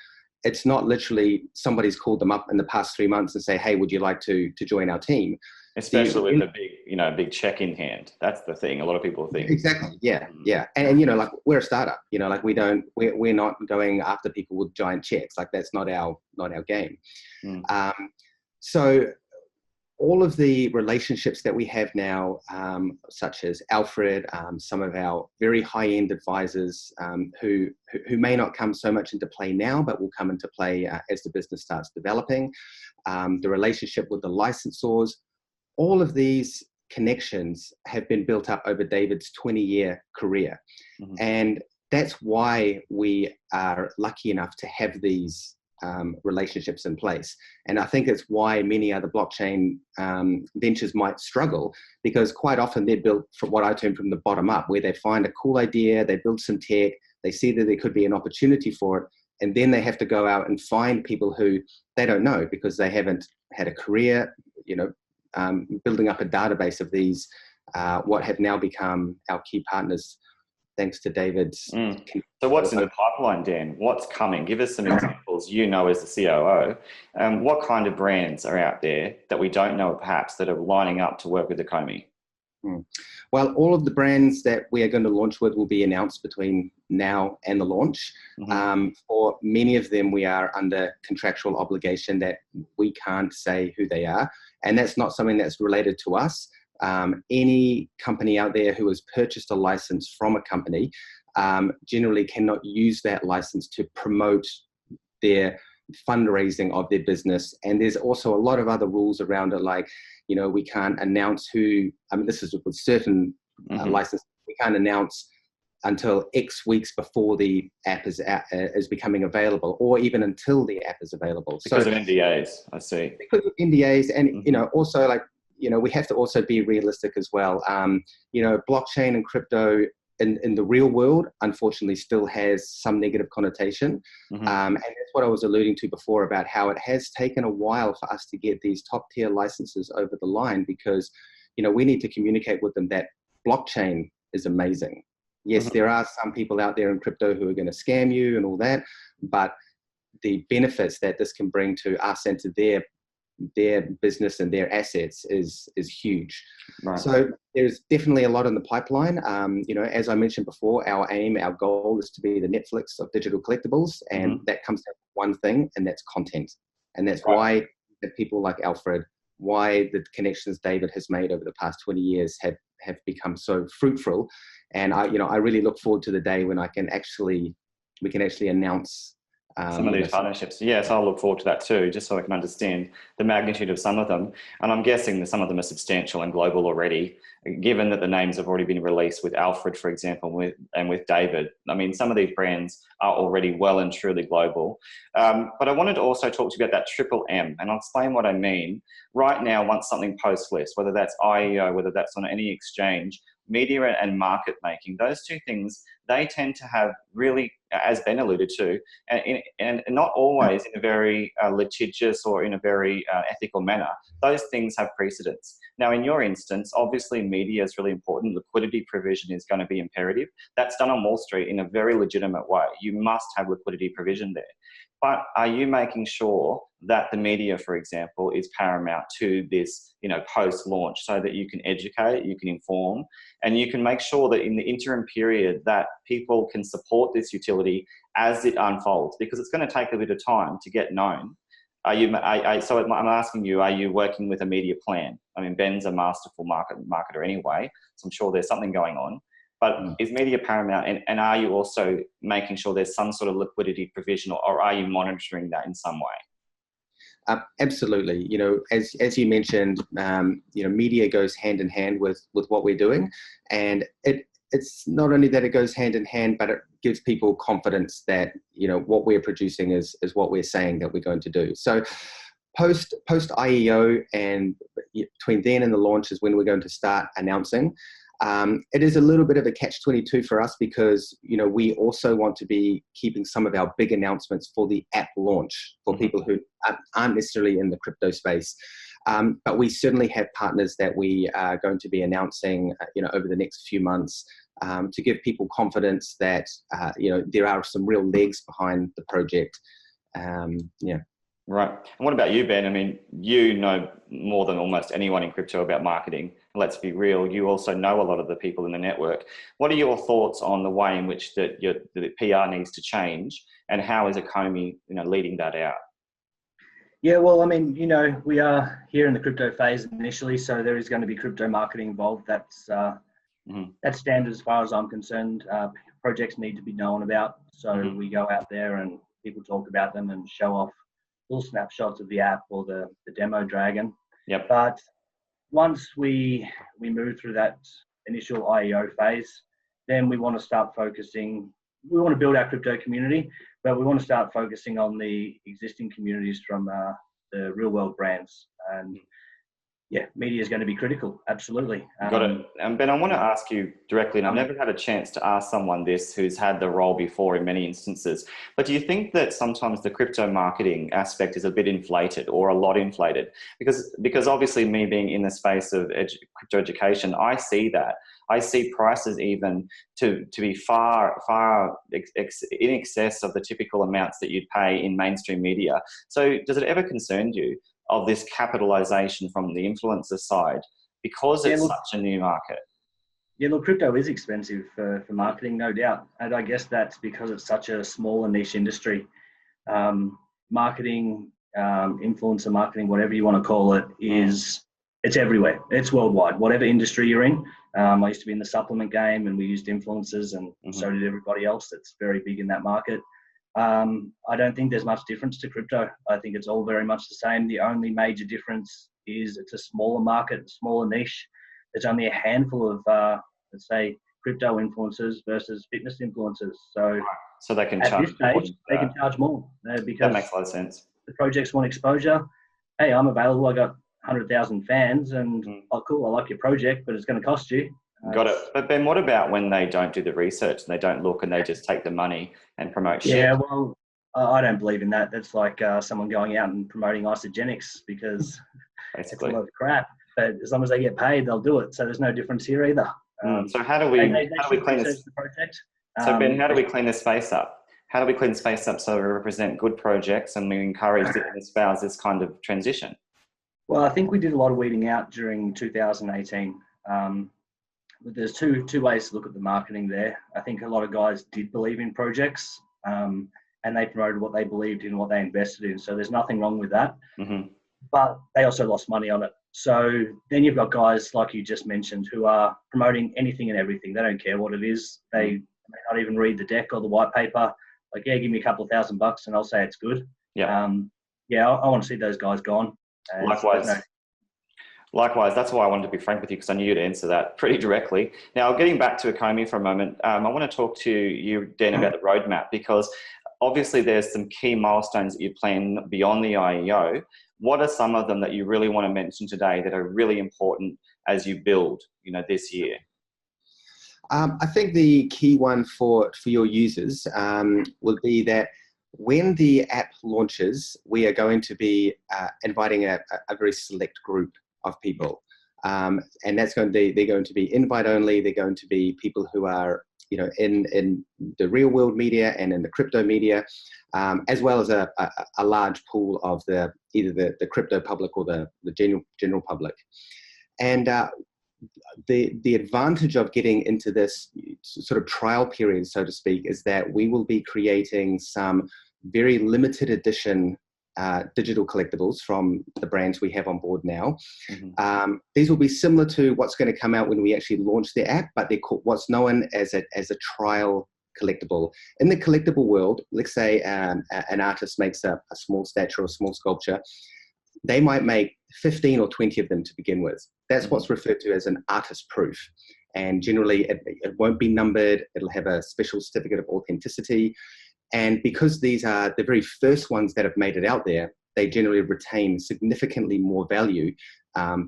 It's not literally somebody's called them up in the past 3 months and say, hey, would you like to join our team? Especially with a big check in hand. That's the thing. A lot of people think. Exactly. Yeah. Yeah. And you know, like we're a startup, you know, like we're not going after people with giant checks. Like that's not our game. Mm. So all of the relationships that we have now, such as Alfred, some of our very high-end advisors who may not come so much into play now, but will come into play as the business starts developing, the relationship with the licensors, all of these connections have been built up over David's 20-year career. Mm-hmm. And that's why we are lucky enough to have these relationships in place. And I think it's why many other blockchain ventures might struggle, because quite often they're built from what I term from the bottom up, where they find a cool idea, they build some tech, they see that there could be an opportunity for it, and then they have to go out and find people who they don't know because they haven't had a career, you know, building up a database of these, what have now become our key partners, thanks to David's. So what's in the pipeline, Dan? What's coming? Give us some examples, you know, as the COO. What kind of brands are out there that we don't know perhaps that are lining up to work with Ecomi? Well, all of the brands that we are going to launch with will be announced between now and the launch. Mm-hmm. For many of them, we are under contractual obligation that we can't say who they are. And that's not something that's related to us. Any company out there who has purchased a license from a company generally cannot use that license to promote their fundraising of their business. And there's also a lot of other rules around it, like, you know, we can't announce who, I mean, this is with certain licenses, we can't announce until X weeks before the app is becoming available, or even until the app is available. Because of NDAs, I see. Because of NDAs, and, you know, also like, you know, we have to also be realistic as well. You know, blockchain and crypto in the real world, unfortunately, still has some negative connotation. Mm-hmm. And that's what I was alluding to before about how it has taken a while for us to get these top tier licenses over the line, because, you know, we need to communicate with them that blockchain is amazing. Yes, there are some people out there in crypto who are going to scam you and all that, but the benefits that this can bring to us and to their business and their assets is huge. Right. So there's definitely a lot in the pipeline. You know, as I mentioned before, our goal is to be the Netflix of digital collectibles, and that comes down to one thing, and that's content. And that's why the people like Alfred, why the connections David has made over the past 20 years have become so fruitful. And I really look forward to the day when we can actually announce some of these partnerships. Yes, I'll look forward to that too, just so I can understand the magnitude of some of them. And I'm guessing that some of them are substantial and global already, given that the names have already been released with Alfred, for example, and with David. I mean, some of these brands are already well and truly global. But I wanted to also talk to you about that triple M, and I'll explain what I mean. Right now, once something posts list, whether that's IEO, whether that's on any exchange, media and market making, those two things, they tend to have really, as Ben alluded to, and not always in a very litigious or in a very ethical manner. Those things have precedence. Now, in your instance, obviously media is really important. Liquidity provision is going to be imperative. That's done on Wall Street in a very legitimate way. You must have liquidity provision there. But are you making sure that the media, for example, is paramount to this, post-launch, so that you can educate, you can inform, and you can make sure that in the interim period that people can support this utility as it unfolds, because it's going to take a bit of time to get known. So I'm asking you, are you working with a media plan? I mean, Ben's a masterful marketer anyway, so I'm sure there's something going on. But is media paramount, and are you also making sure there's some sort of liquidity provision, or are you monitoring that in some way? Absolutely. As you mentioned, media goes hand in hand with what we're doing, and it's not only that it goes hand in hand, but it gives people confidence that what we're producing is what we're saying that we're going to do. So post IEO, and between then and the launch is when we're going to start announcing. It is a little bit of a catch-22 for us, because we also want to be keeping some of our big announcements for the app launch for people who aren't necessarily in the crypto space. But we certainly have partners that we are going to be announcing over the next few months, to give people confidence that there are some real legs behind the project. Right. And what about you, Ben? I mean, you know more than almost anyone in crypto about marketing. Let's be real, you also know a lot of the people in the network. What are your thoughts on the way in which the PR needs to change, and how is Ecomi leading that out? Yeah, well, I mean, we are here in the crypto phase initially, so there is going to be crypto marketing involved. That's standard as far as I'm concerned. Projects need to be known about, so we go out there and people talk about them and show off little snapshots of the app or the demo dragon. Yep. But once we move through that initial IEO phase, then we want to start focusing. We want to build our crypto community, but we want to start focusing on the existing communities from the real world brands. And yeah, media is going to be critical. Absolutely. Got it. Ben, I want to ask you directly, and I've never had a chance to ask someone this who's had the role before in many instances, but do you think that sometimes the crypto marketing aspect is a bit inflated, or a lot inflated? Because obviously, me being in the space of crypto education, I see that. I see prices even to be far in excess of the typical amounts that you'd pay in mainstream media. So does it ever concern you of this capitalization from the influencer side, because it's such a new market? Yeah, look, crypto is expensive for marketing, no doubt. And I guess that's because it's such a small and niche industry. Marketing, influencer marketing, whatever you want to call it, it's everywhere. It's worldwide, whatever industry you're in. I used to be in the supplement game, and we used influencers, and so did everybody else. It's very big in that market. I don't think there's much difference to crypto. I think it's all very much the same. The only major difference is it's a smaller market, a smaller niche. There's only a handful of, let's say, crypto influencers versus fitness influencers. So they can at charge this stage, they can charge more because that makes a lot of sense. The projects want exposure. Hey, I'm available. I got 100,000 fans, and oh, cool, I like your project, but it's going to cost you. Got it. But Ben, what about when they don't do the research and they don't look and they just take the money and promote shit? Yeah, well, I don't believe in that. That's like someone going out and promoting isogenics, because basically it's a lot of crap. But as long as they get paid, they'll do it. So there's no difference here either. So how do we clean this? The project. So Ben, how do we clean this space up? How do we clean the space up so we represent good projects and we encourage and espouse this kind of transition? Well, I think we did a lot of weeding out during 2018. There's two ways to look at the marketing there. I think a lot of guys did believe in projects, and they promoted what they believed in, what they invested in. So there's nothing wrong with that. But they also lost money on it. So then you've got guys like you just mentioned who are promoting anything and everything. They don't care what it is. They may not even read the deck or the white paper. Like, yeah, give me a couple of $1,000 and I'll say it's good. Yeah. I want to see those guys gone. Likewise, that's why I wanted to be frank with you, because I knew you'd answer that pretty directly. Now, getting back to Ecomi for a moment, I want to talk to you, Dan, about the roadmap, because obviously there's some key milestones that you plan beyond the IEO. What are some of them that you really want to mention today that are really important as you build, this year? I think the key one for your users will be that when the app launches, we are going to be inviting a very select group of people. And that's going to be, they're going to be invite only. They're going to be people who are, you know, in the real world media and in the crypto media, as well as a large pool of either the crypto public or the general public. And the advantage of getting into this sort of trial period, so to speak, is that we will be creating some very limited edition digital collectibles from the brands we have on board now. Mm-hmm. These will be similar to what's going to come out when we actually launch the app, but they're called, what's known as a trial collectible. In the collectible world, let's say an artist makes a small statue or a small sculpture. They might make 15 or 20 of them to begin with. That's what's referred to as an artist proof. And generally, it won't be numbered. It'll have a special certificate of authenticity. And because these are the very first ones that have made it out there, they generally retain significantly more value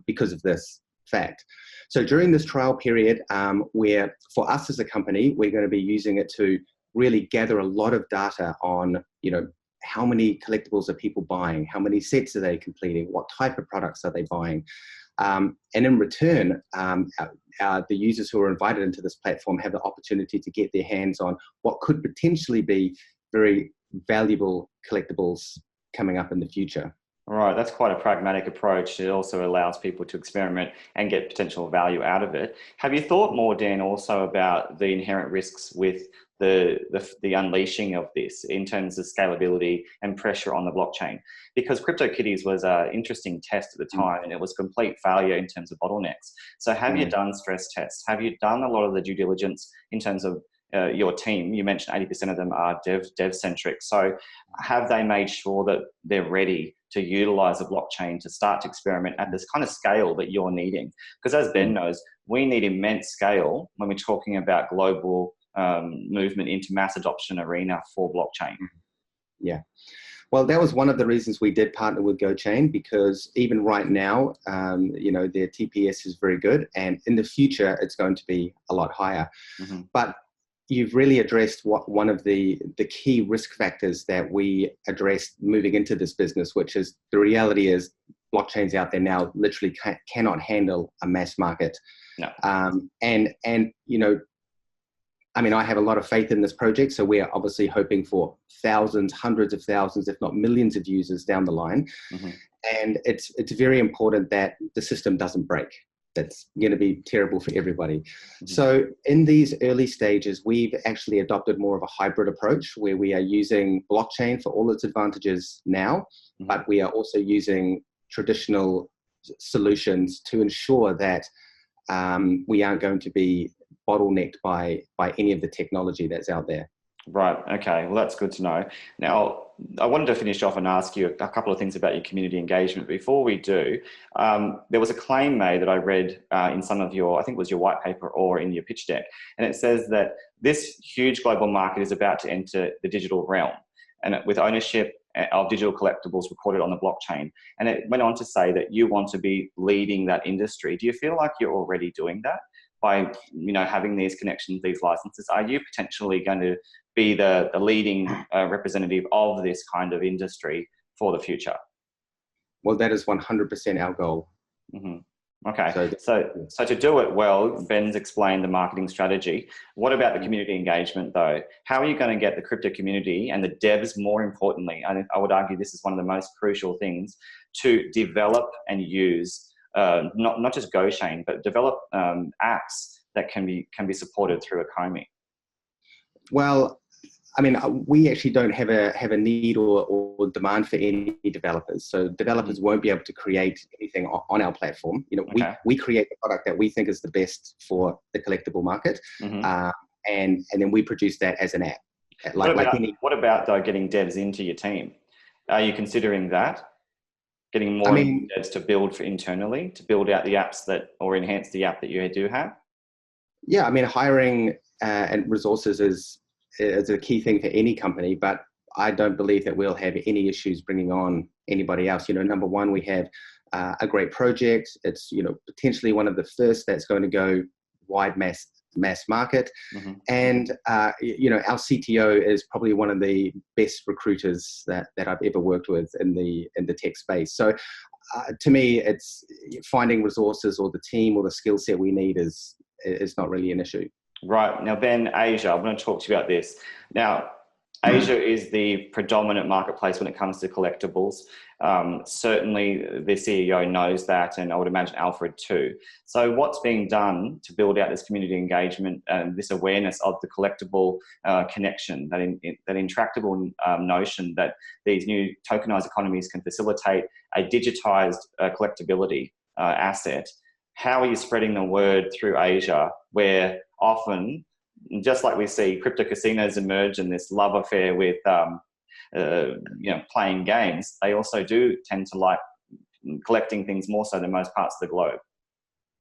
because of this fact. So during this trial period, where for us as a company, we're going to be using it to really gather a lot of data on, you know, how many collectibles are people buying? How many sets are they completing? What type of products are they buying? And in return, the users who are invited into this platform have the opportunity to get their hands on what could potentially be very valuable collectibles coming up in the future. Right, that's quite a pragmatic approach. It also allows people to experiment and get potential value out of it. Have you thought more, Dan, also about the inherent risks with the unleashing of this in terms of scalability and pressure on the blockchain? Because CryptoKitties was an interesting test at the time and it was a complete failure in terms of bottlenecks. So have you done stress tests? Have you done a lot of the due diligence in terms of your team? You mentioned 80% of them are dev-centric. So have they made sure that they're ready to utilize the blockchain to start to experiment at this kind of scale that you're needing? Because as Ben knows, we need immense scale when we're talking about global movement into mass adoption arena for blockchain. Yeah. Well, that was one of the reasons we did partner with GoChain, because even right now, you know, their TPS is very good, and in the future, it's going to be a lot higher. Mm-hmm. But you've really addressed one of the key risk factors that we addressed moving into this business, which is the reality is blockchains out there now literally cannot handle a mass market. No. And you know, I mean, I have a lot of faith in this project, so we're obviously hoping for thousands, hundreds of thousands, if not millions of users down the line. Mm-hmm. And it's very important that the system doesn't break. That's going to be terrible for everybody. Mm-hmm. So in these early stages, we've actually adopted more of a hybrid approach where we are using blockchain for all its advantages now, mm-hmm. but we are also using traditional solutions to ensure that we aren't going to be bottlenecked by any of the technology that's out there. Right. Okay. Well, that's good to know. Now, I wanted to finish off and ask you a couple of things about your community engagement. Before we do, there was a claim made that I read in some of your, I think it was your white paper or in your pitch deck, and it says that this huge global market is about to enter the digital realm, and with ownership of digital collectibles recorded on the blockchain. And it went on to say that you want to be leading that industry. Do you feel like you're already doing that by, you know, having these connections, these licenses? Are you potentially going to be the leading representative of this kind of industry for the future? Well, that is 100% our goal. Mm-hmm. Okay, so to do it well, Ben's explained the marketing strategy. What about the community engagement though? How are you going to get the crypto community and the devs, more importantly, I would argue this is one of the most crucial things, to develop and use not just GoChain, but develop apps that can be supported through Ecomi? Well, I mean, we actually don't have a need or demand for any developers. So developers won't be able to create anything on our platform. You know, okay. we create the product that we think is the best for the collectible market, mm-hmm. And then we produce that as an app. What about though getting devs into your team? Are you considering that? Getting more devs to build internally, to build out the apps or enhance the app that you do have? Yeah, I mean, hiring and resources is a key thing for any company, but I don't believe that we'll have any issues bringing on anybody else. You know, number one, we have a great project. It's, you know, potentially one of the first that's going to go wide mass mass market. Mm-hmm. And, you know, our CTO is probably one of the best recruiters that I've ever worked with in the tech space. So to me, it's finding resources or the team or the skill set we need is not really an issue. Right. Now, Ben, Asia, I want to talk to you about this. Now, Asia is the predominant marketplace when it comes to collectibles. Certainly the CEO knows that, and I would imagine Alfred too. So what's being done to build out this community engagement and this awareness of the collectible connection, that intractable notion that these new tokenized economies can facilitate a digitized collectability asset? How are you spreading the word through Asia, where often, just like we see crypto casinos emerge in this love affair with you know, playing games, they also do tend to like collecting things more so than most parts of the globe.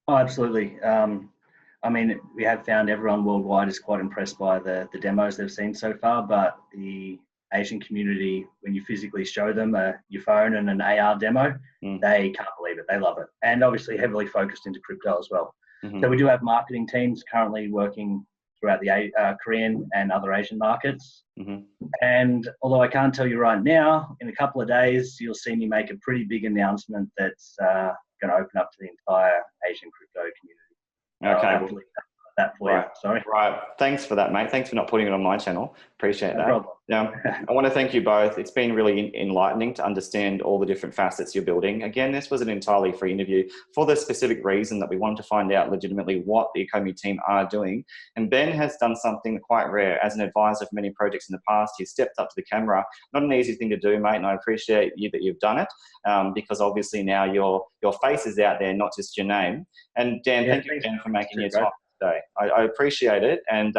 Oh, absolutely. I mean, we have found everyone worldwide is quite impressed by the demos they've seen so far, but the Asian community, when you physically show them your phone and an AR demo, they can't believe it. They love it. And obviously heavily focused into crypto as well. Mm-hmm. So we do have marketing teams currently working throughout the Korean and other Asian markets. Mm-hmm. And although I can't tell you right now, in a couple of days, you'll see me make a pretty big announcement that's going to open up to the entire Asian crypto community. Okay. That for you. Sorry. Right. Thanks for that, mate. Thanks for not putting it on my channel. Appreciate that. Problem. I want to thank you both. It's been really enlightening to understand all the different facets you're building. Again, this was an entirely free interview for the specific reason that we wanted to find out legitimately what the Ecomi team are doing. And Ben has done something quite rare. As an advisor for many projects in the past, he stepped up to the camera. Not an easy thing to do, mate, and I appreciate you that you've done it, because obviously now your face is out there, not just your name. And Dan, thank you again for making your time today. I appreciate it, and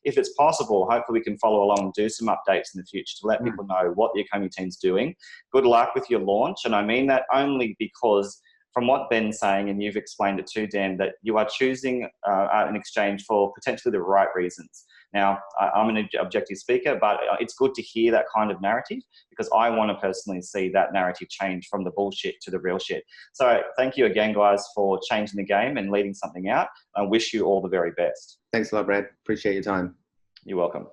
if it's possible, hopefully we can follow along and do some updates in the future to let people know what the Ecomi team's doing. Good luck with your launch, and I mean that only because from what Ben's saying, and you've explained it too, Dan, that you are choosing an exchange for potentially the right reasons. Now, I'm an objective speaker, but it's good to hear that kind of narrative, because I want to personally see that narrative change from the bullshit to the real shit. So thank you again, guys, for changing the game and leading something out. I wish you all the very best. Thanks a lot, Brad. Appreciate your time. You're welcome.